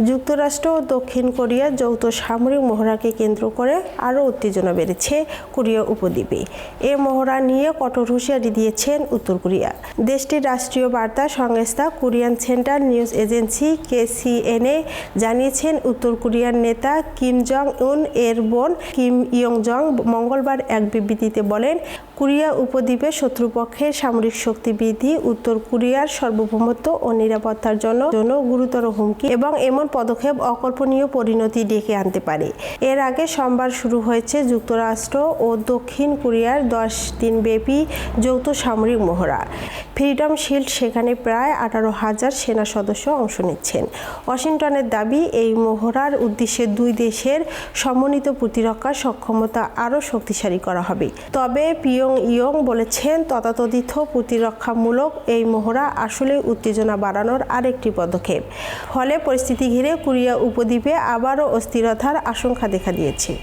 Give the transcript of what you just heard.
যুক্তরাষ্ট্র ও দক্ষিণ কোরিয়ার যৌথ সামরিক মহড়াকে কেন্দ্র করে আরও উত্তেজনা বেড়েছে কোরিয়া উপদ্বীপে। এ মহড়া নিয়ে কঠোর হুঁশিয়ারি দিয়েছেন উত্তর কোরিয়া। দেশটির রাষ্ট্রীয় বার্তা সংস্থা Korean central news agency KCNA জানিয়েছেন, উত্তর কোরিয়ার নেতা কিম জং উন এর বোন কিম ইয়ং জং মঙ্গলবার এক বিবৃতিতে বলেন, কোরিয়া উপদ্বীপে শত্রুপক্ষের সামরিক শক্তি বৃদ্ধি উত্তর কোরিয়ার সার্বভৌমত্ব ও নিরাপত্তার জন্য গুরুতর হুমকি এবং এমন পদক্ষেপ অকল্পনীয় পরিণতি ডেকে আনতে পারে। এর আগে সোমবার শুরু হয়েছে যুক্তরাষ্ট্র ও দক্ষিণ কোরিয়ার 10 দিনব্যাপী যৌথ সামরিক মহড়া। ফ্রিডম শিল্ড সেখানে প্রায় 18,000 সেনা সদস্য অংশ নিচ্ছেন। ওয়াশিংটনের দাবি, এই মহড়ার উদ্দেশ্যে দুই দেশের সমন্বিত প্রতিরক্ষা সক্ষমতা আরও শক্তিশালী করা হবে। তবে পিয়ংইয়ং বলেছেন, তথাকথিত প্রতিরক্ষামূলক এই মহড়া আসলে উত্তেজনা বাড়ানোর আরেকটি পদক্ষেপ। ফলে পরিস্থিতি ঘিরে কোরিয়া উপদ্বীপে আবারও অস্থিরতার আশঙ্কা দেখা দিয়েছে।